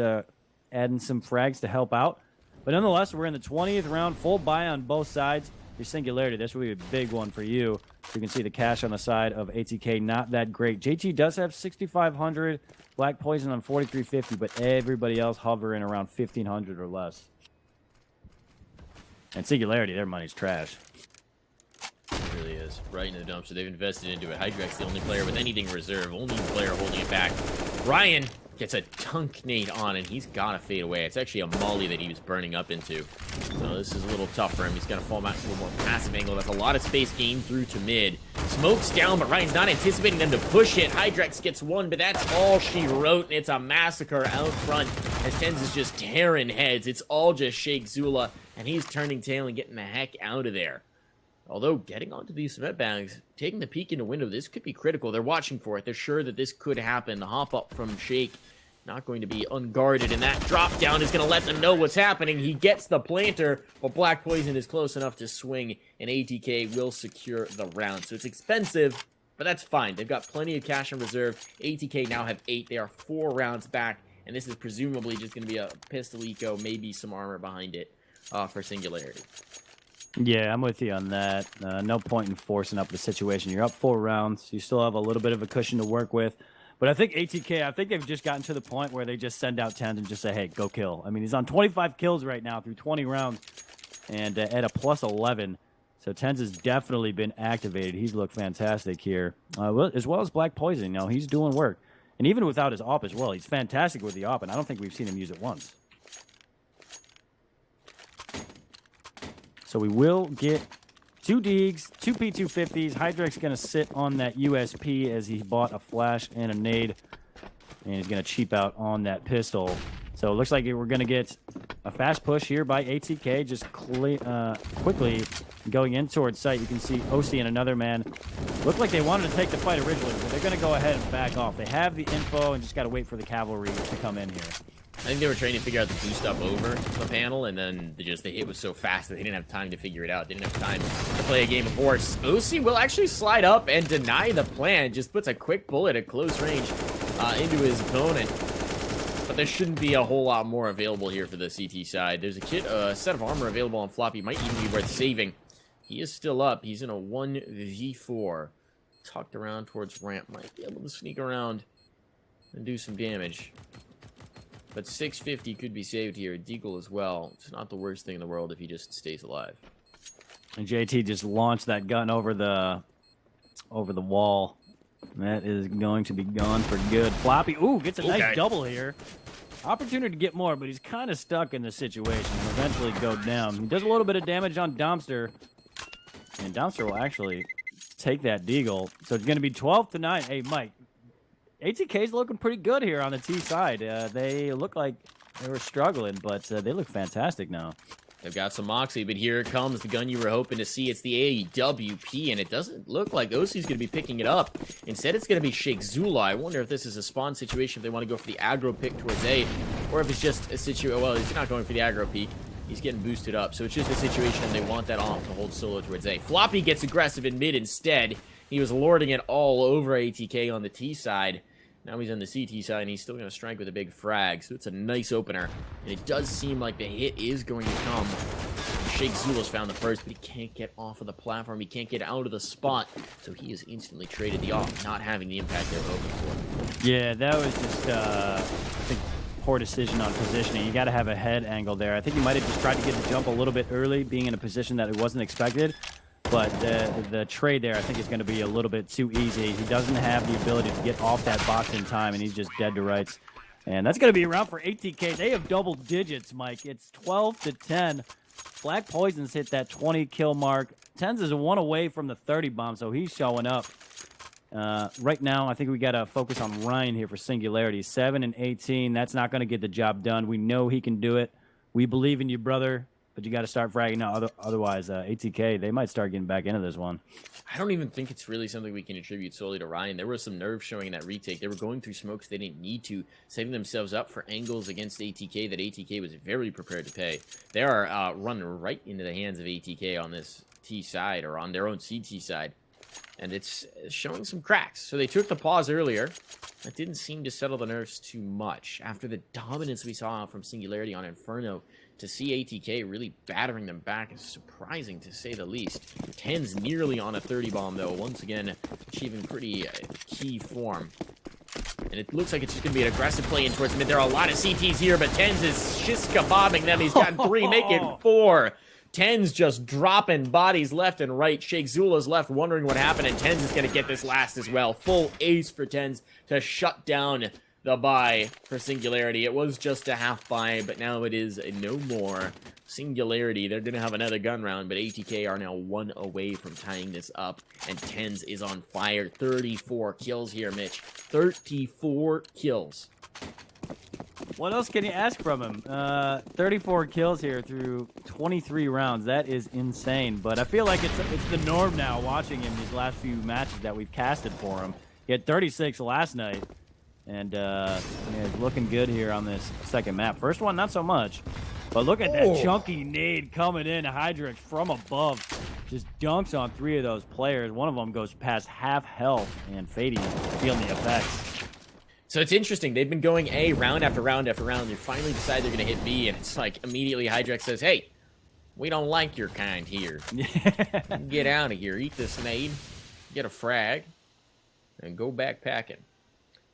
adding some frags to help out. But nonetheless, we're in the 20th round, full buy on both sides. Your Singularity, this will be a big one for you. You can see the cash on the side of ATK, not that great. JT does have 6,500, Black Poison on 4,350, but everybody else hovering around 1,500 or less. And Singularity, their money's trash. It really is. Right in the dumpster. They've invested into it. Hydrex, the only player with anything in reserve. Only player holding it back. Ryan gets a tunk nade on, and he's got to fade away. It's actually a molly that he was burning up into. So this is a little tough for him. He's going to fall back to a more passive angle. That's a lot of space gained through to mid. Smoke's down, but Ryan's not anticipating them to push it. Hydrex gets one, but that's all she wrote, and it's a massacre out front as Tens is just tearing heads. It's all just Shake Zula, and he's turning tail and getting the heck out of there. Although, getting onto these cement bags, taking the peek into window, this could be critical. They're watching for it. They're sure that this could happen. The hop up from Shake, not going to be unguarded, and that drop down is going to let them know what's happening. He gets the planter, but Black Poison is close enough to swing, and ATK will secure the round. So it's expensive, but that's fine. They've got plenty of cash in reserve. ATK now have 8. They are 4 rounds back, and this is presumably just going to be a pistol eco, maybe some armor behind it for Singularity. Yeah, I'm with you on that. No point in forcing up the situation. You're up 4 rounds. You still have a little bit of a cushion to work with. But I think ATK, I think they've just gotten to the point where they just send out 10s and just say, hey, go kill. I mean, he's on 25 kills right now through 20 rounds and at a plus 11. So Tens has definitely been activated. He's looked fantastic here, as well as Black Poison. You know, he's doing work. And even without his AWP as well, he's fantastic with the AWP, and I don't think we've seen him use it once. So we will get 2 Deegs, 2 P250s. Hydrek's going to sit on that USP as he bought a flash and a nade, and he's going to cheap out on that pistol. So it looks like we're going to get a fast push here by ATK, just quickly going in towards site. You can see OC and another man. Looked like they wanted to take the fight originally, but they're going to go ahead and back off. They have the info and just got to wait for the cavalry to come in here. I think they were trying to figure out the boost up over the panel, and then the hit was so fast that they didn't have time to figure it out. They didn't have time to play a game of horse. OC will actually slide up and deny the plan. Just puts a quick bullet at close range into his opponent. But there shouldn't be a whole lot more available here for the CT side. There's a set of armor available on Floppy. Might even be worth saving. He is still up. He's in a 1v4. Tucked around towards ramp. Might be able to sneak around and do some damage. But 650 could be saved here. Deagle as well. It's not the worst thing in the world if he just stays alive. And JT just launched that gun over the wall. That is going to be gone for good. Floppy, ooh, gets a nice double here. Opportunity to get more, but he's kind of stuck in the situation. He'll eventually go down. He does a little bit of damage on Domster. And Domster will actually take that Deagle. So it's going to be 12-9. Hey, Mike, ATK's looking pretty good here on the T side. They look like they were struggling, but they look fantastic now. They've got some moxie, but here comes the gun you were hoping to see. It's the AWP, and it doesn't look like OC's going to be picking it up. Instead, it's going to be Sheikh Zula. I wonder if this is a spawn situation, if they want to go for the aggro pick towards A, or if it's just a situation. Well, he's not going for the aggro peek. He's getting boosted up, so it's just a situation and they want that off to hold solo towards A. Floppy gets aggressive in mid instead. He was lording it all over ATK on the T side. Now he's on the CT side, and he's still going to strike with a big frag, so it's a nice opener. And it does seem like the hit is going to come. Sheikh Zula's found the first, but he can't get off of the platform. He can't get out of the spot, so he is instantly traded the off, not having the impact they were hoping for. Yeah, that was just, I think, poor decision on positioning. You got to have a head angle there. I think he might have just tried to get the jump a little bit early, being in a position that it wasn't expected. But the trade there, I think, is going to be a little bit too easy. He doesn't have the ability to get off that box in time, and he's just dead to rights. And that's going to be around for ATK. They have double digits, Mike. It's 12-10. Black Poison's hit that 20 kill mark. Tens is 1 away from the 30 bomb, so he's showing up. Right now, I think we got to focus on Ryan here for Singularity. 7 and 18. That's not going to get the job done. We know he can do it. We believe in you, brother. But you got to start fragging now. Otherwise, ATK, they might start getting back into this one. I don't even think it's really something we can attribute solely to Ryan. There was some nerve showing in that retake. They were going through smokes they didn't need to, setting themselves up for angles against ATK that ATK was very prepared to pay. They are run right into the hands of ATK on this T side, or on their own CT side. And it's showing some cracks. So they took the pause earlier. That didn't seem to settle the nerves too much. After the dominance we saw from Singularity on Inferno, to see ATK really battering them back is surprising, to say the least. Tens nearly on a 30 bomb, though. Once again, achieving pretty key form. And it looks like it's just going to be an aggressive play in towards mid. There are a lot of CTs here, but Tens is shish-kebabbing them. He's got 3, make it 4. Tens just dropping bodies left and right. Sheikh Zula's left wondering what happened, and Tens is going to get this last as well. Full ace for Tens to shut down the buy for Singularity. It was just a half buy, but now it is no more. Singularity, they're going to have another gun round, but ATK are now 1 away from tying this up, and Tens is on fire. 34 kills here, Mitch. 34 kills. What else can you ask from him? 34 kills here through 23 rounds. That is insane, but I feel like it's the norm now watching him these last few matches that we've casted for him. He had 36 last night. And yeah, he's looking good here on this second map. First one, not so much. But look at that chunky nade coming in. Hydrix from above just dunks on 3 of those players. One of them goes past half health, and Fady's feeling the effects. So it's interesting. They've been going A round after round after round. They finally decide they're going to hit B, and it's like immediately Hydrix says, hey, we don't like your kind here. Get out of here. Eat this nade. Get a frag. And go backpacking.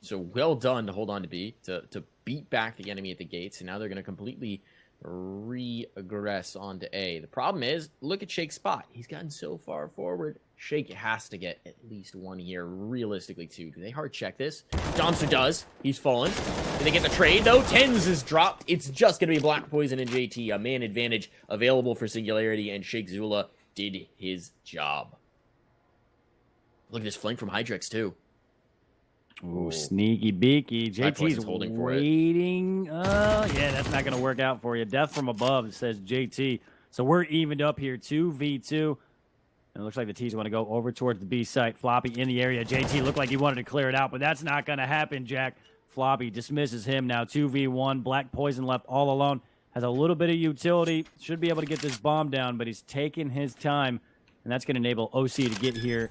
So well done to hold on to B, to beat back the enemy at the gates, and now they're going to completely regress onto A. The problem is, look at Shake's spot. He's gotten so far forward. Shake has to get at least 1 here, realistically 2. Do they hard check this? Domster does. He's fallen. Do they get the trade, though? Tens is dropped. It's just going to be Black Poison and JT. A man advantage available for Singularity, and Shake Zula did his job. Look at this flank from Hydrex, too. Ooh, sneaky beaky. JT's holding for waiting. Yeah, that's not going to work out for you. Death from above, says JT. So we're evened up here, 2v2. And it looks like the T's want to go over towards the B site. Floppy in the area. JT looked like he wanted to clear it out, but that's not going to happen, Jack. Floppy dismisses him now, 2v1. Black Poison left all alone. Has a little bit of utility. Should be able to get this bomb down, but he's taking his time. And that's going to enable OC to get here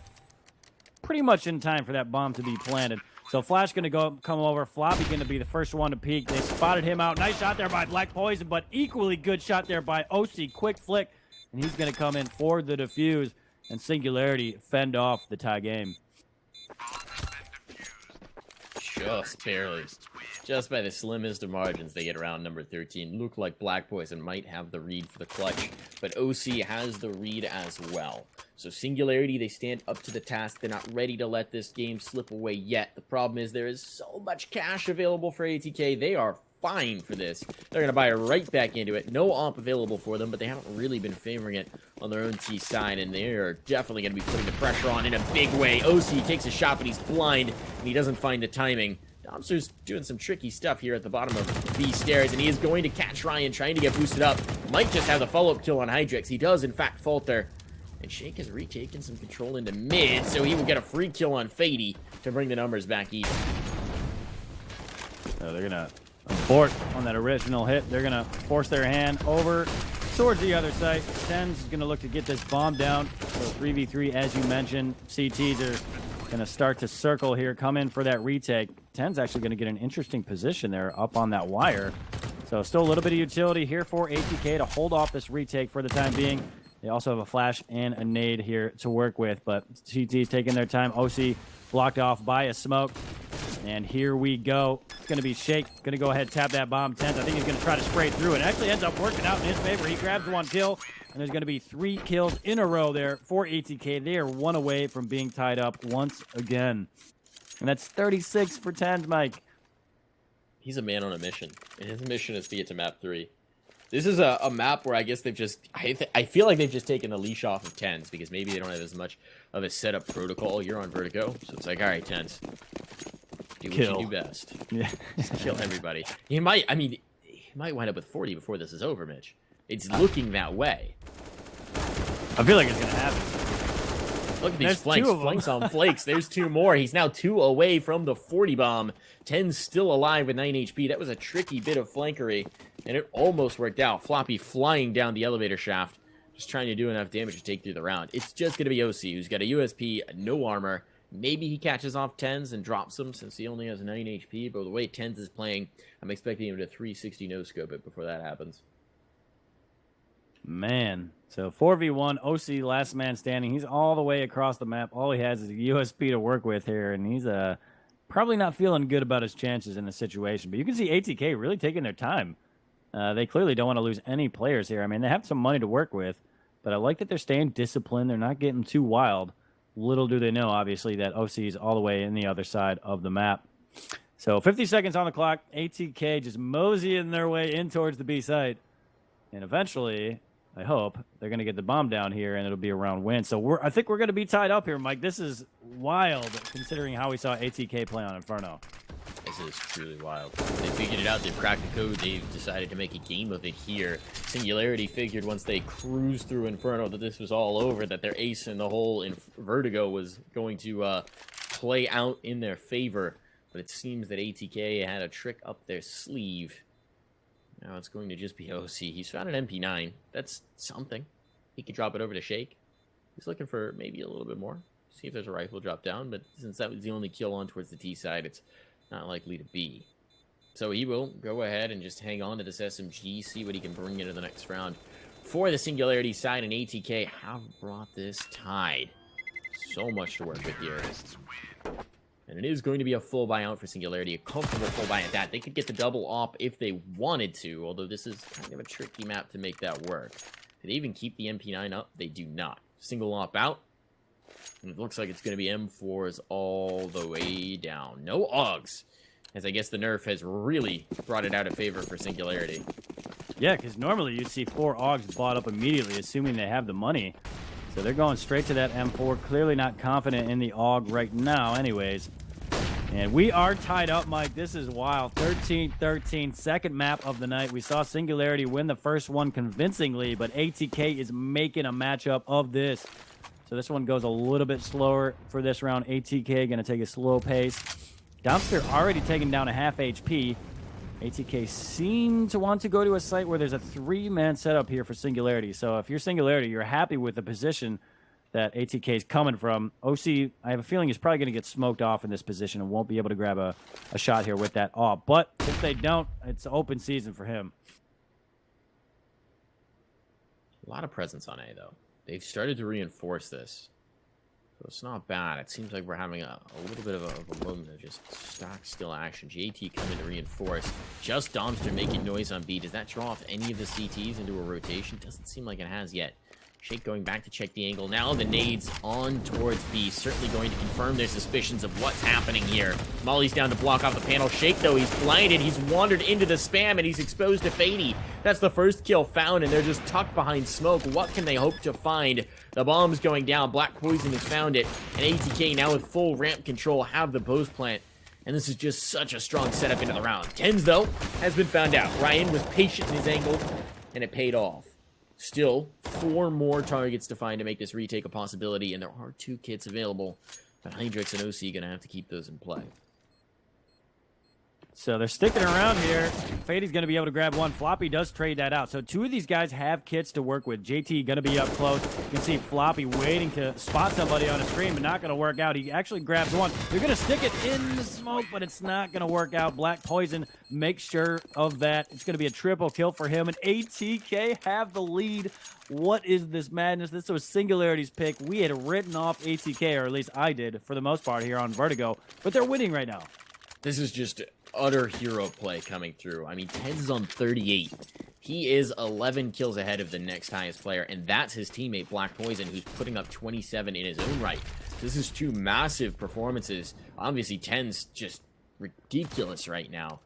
pretty much in time for that bomb to be planted. So Flash going to come over. Floppy going to be the first one to peek. They spotted him out. Nice shot there by Black Poison, but equally good shot there by OC. Quick flick, and he's going to come in for the defuse. And Singularity fend off the tie game. Just barely. Just by the slimmest of margins, they get around number 13. Look like Black Poison might have the read for the clutch, but OC has the read as well. So Singularity, they stand up to the task. They're not ready to let this game slip away yet. The problem is there is so much cash available for ATK. They are fine for this. They're going to buy right back into it. No AWP available for them, but they haven't really been favoring it on their own T side, and they are definitely going to be putting the pressure on in a big way. OC takes a shot, but he's blind, and he doesn't find the timing. Domster's doing some tricky stuff here at the bottom of B stairs, and he is going to catch Ryan, trying to get boosted up. Might just have the follow-up kill on Hydrex. He does, in fact, falter. And Shake has retaken some control into mid, so he will get a free kill on Fady to bring the numbers back even. So they're going to abort on that original hit. They're going to force their hand over towards the other side. Tens is going to look to get this bomb down. So 3v3, as you mentioned. CTs are going to start to circle here, come in for that retake. Ten's actually going to get an interesting position there up on that wire. So still a little bit of utility here for ATK to hold off this retake for the time being. They also have a flash and a nade here to work with, but CT's taking their time. OC blocked off by a smoke. And here we go. It's going to be Shake. Going to go ahead and tap that bomb. Tens, I think he's going to try to spray through. It actually ends up working out in his favor. He grabs 1 kill, and there's going to be 3 kills in a row there for ATK. They are 1 away from being tied up once again. And that's 36 for Tens, Mike. He's a man on a mission, and his mission is to get to map 3. This is a map where I guess they've just... I feel like they've just taken the leash off of Tens, because maybe they don't have as much of a setup protocol. You're on Vertigo, so it's like, all right, Tens. Do what you do best. Yeah. Just kill everybody. He might wind up with 40 before this is over, Mitch. It's looking that way. I feel like it's going to happen. Look at these flanks. Flanks on flakes. There's 2 more. He's now 2 away from the 40 bomb. 10's still alive with 9 HP. That was a tricky bit of flankery, and it almost worked out. Floppy flying down the elevator shaft, just trying to do enough damage to take through the round. It's just going to be OC, who's got a USP, no armor. Maybe he catches off Tens and drops him since he only has 9 HP, but the way Tens is playing, I'm expecting him to 360 no-scope it before that happens. Man, so 4v1, OC last man standing. He's all the way across the map. All he has is a USP to work with here, and he's probably not feeling good about his chances in the situation. But you can see ATK really taking their time. They clearly don't want to lose any players here. I mean, they have some money to work with, but I like that they're staying disciplined. They're not getting too wild. Little do they know, obviously, that OC is all the way in the other side of the map. So 50 seconds on the clock. ATK just moseying their way in towards the B site. And eventually, I hope, they're going to get the bomb down here, and it'll be a round win. So I think we're going to be tied up here, Mike. This is wild, considering how we saw ATK play on Inferno. This is truly wild. They figured it out. They've cracked the code. They've decided to make a game of it here. Singularity figured once they cruised through Inferno that this was all over, that their ace in the hole in Vertigo was going to play out in their favor. But it seems that ATK had a trick up their sleeve. Now it's going to just be OC. He's found an MP9. That's something. He could drop it over to Shake. He's looking for maybe a little bit more. See if there's a rifle drop down. But since that was the only kill on towards the T side, it's not likely to be. So he will go ahead and just hang on to this SMG, see what he can bring into the next round. For the Singularity side, and ATK have brought this tied. So much to work with here. And it is going to be a full buyout for Singularity, a comfortable full buy at that. They could get the double op if they wanted to, although this is kind of a tricky map to make that work. Do they even keep the MP9 up? They do not. Single op out. And it looks like it's going to be M4s all the way down. No AUGs, as I guess the nerf has really brought it out of favor for Singularity. Yeah, because normally you'd see 4 AUGs bought up immediately, assuming they have the money. So they're going straight to that M4. Clearly not confident in the AUG right now anyways. And we are tied up, Mike. This is wild. 13-13, second map of the night. We saw Singularity win the first one convincingly, but ATK is making a matchup of this. So this one goes a little bit slower for this round. ATK going to take a slow pace. Dumpster already taken down a half HP. ATK seem to want to go to a site where there's a 3-man setup here for Singularity. So if you're Singularity, you're happy with the position that ATK is coming from. OC, I have a feeling he's probably going to get smoked off in this position and won't be able to grab a shot here with that AWP. But if they don't, it's open season for him. A lot of presence on A, though. They've started to reinforce this. So it's not bad. It seems like we're having a little bit of a moment of just stock still action. JT coming to reinforce. Just Domster making noise on B. Does that draw off any of the CTs into a rotation? Doesn't seem like it has yet. Shake going back to check the angle. Now the nades on towards B. Certainly going to confirm their suspicions of what's happening here. Molly's down to block off the panel. Shake, though, he's blinded. He's wandered into the spam, and he's exposed to Fady. That's the first kill found, and they're just tucked behind smoke. What can they hope to find? The bomb's going down. Black Poison has found it. And ATK, now with full ramp control, have the post plant. And this is just such a strong setup into the round. Tens, though, has been found out. Ryan was patient in his angle, and it paid off. Still, 4 more targets to find to make this retake a possibility, and there are 2 kits available, but Hydrix and OC are going to have to keep those in play. So they're sticking around here. Fady's going to be able to grab one. Floppy does trade that out. So 2 of these guys have kits to work with. JT going to be up close. You can see Floppy waiting to spot somebody on a screen, but not going to work out. He actually grabs one. They're going to stick it in the smoke, but it's not going to work out. Black Poison makes sure of that. It's going to be a triple kill for him, and ATK have the lead. What is this madness? This was Singularity's pick. We had written off ATK, or at least I did, for the most part here on Vertigo, but they're winning right now. This is just utter hero play coming through. I mean, Tens is on 38. He is 11 kills ahead of the next highest player, and that's his teammate, Black Poison, who's putting up 27 in his own right. This is 2 massive performances. Obviously, Tens just ridiculous right now.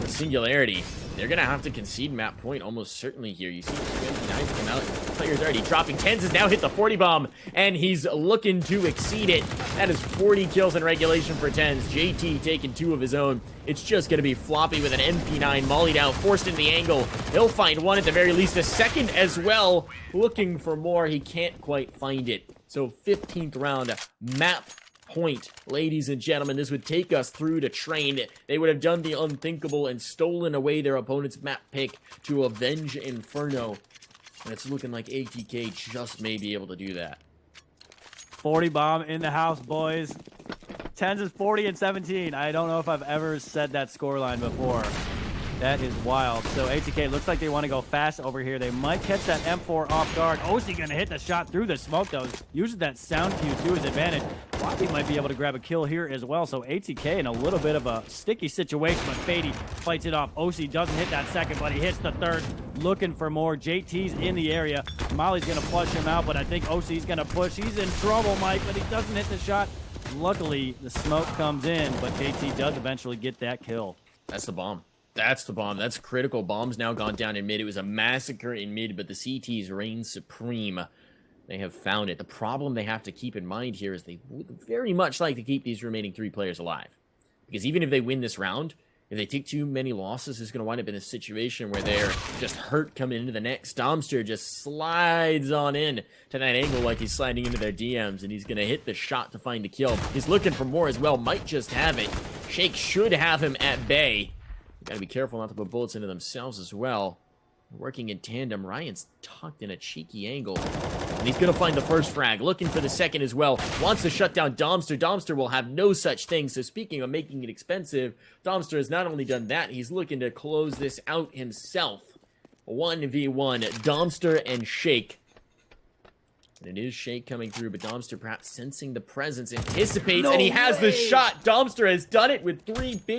The Singularity, they're going to have to concede map point almost certainly here. You see the 29s come out. Player's already dropping. Tens has now hit the 40 bomb, and he's looking to exceed it. That is 40 kills in regulation for Tens. JT taking 2 of his own. It's just going to be Floppy with an MP9 mollied out, forced into the angle. He'll find one at the very least, a second as well. Looking for more. He can't quite find it. So 15th round, map point, ladies and gentlemen. This would take us through to train. They would have done the unthinkable and stolen away their opponent's map pick to avenge Inferno. And it's looking like ATK just may be able to do that. 40 bomb in the house, boys. Tens is 40 and 17. I don't know if I've ever said that scoreline before. That is wild. So ATK looks like they want to go fast over here. They might catch that M4 off guard. OC gonna hit the shot through the smoke though. Uses that sound cue to his advantage. Floppy might be able to grab a kill here as well. So ATK in a little bit of a sticky situation, but Fady fights it off. OC doesn't hit that second, but he hits the third. Looking for more. JT's in the area. Molly's gonna flush him out, but I think OC's gonna push. He's in trouble, Mike, but he doesn't hit the shot. Luckily, the smoke comes in, but JT does eventually get that kill. That's the bomb. That's the bomb. That's critical. Bomb's now gone down in mid. It was a massacre in mid, but the CTs reign supreme. They have found it. The problem they have to keep in mind here is they would very much like to keep these remaining 3 players alive. Because even if they win this round, if they take too many losses, it's going to wind up in a situation where they're just hurt coming into the next. Domster just slides on in to that angle like he's sliding into their DMs, and he's going to hit the shot to find a kill. He's looking for more as well. Might just have it. Shake should have him at bay. Gotta be careful not to put bullets into themselves as well. Working in tandem. Ryan's tucked in a cheeky angle. And he's gonna find the first frag. Looking for the second as well. Wants to shut down Domster. Domster will have no such thing. So speaking of making it expensive, Domster has not only done that, he's looking to close this out himself. 1v1. Domster and Shake. And it is Shake coming through, but Domster perhaps sensing the presence, anticipates, No and he has the way. shot. Domster has done it with 3 big